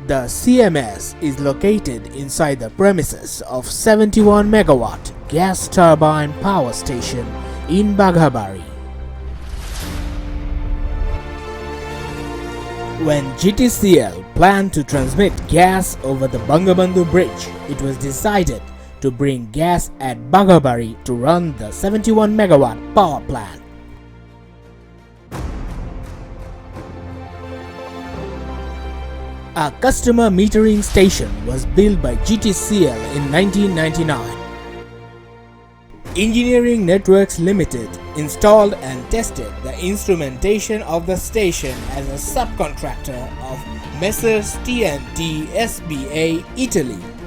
The CMS is located inside the premises of 71 megawatt gas turbine power station in Baghabari. When GTCL planned to transmit gas over the Bangabandhu Bridge, it was decided to bring gas at Baghabari to run the 71 megawatt power plant. A customer metering station was built by GTCL in 1999. Engineering Networks Limited installed and tested the instrumentation of the station as a subcontractor of Messrs. T&T SBA Italy.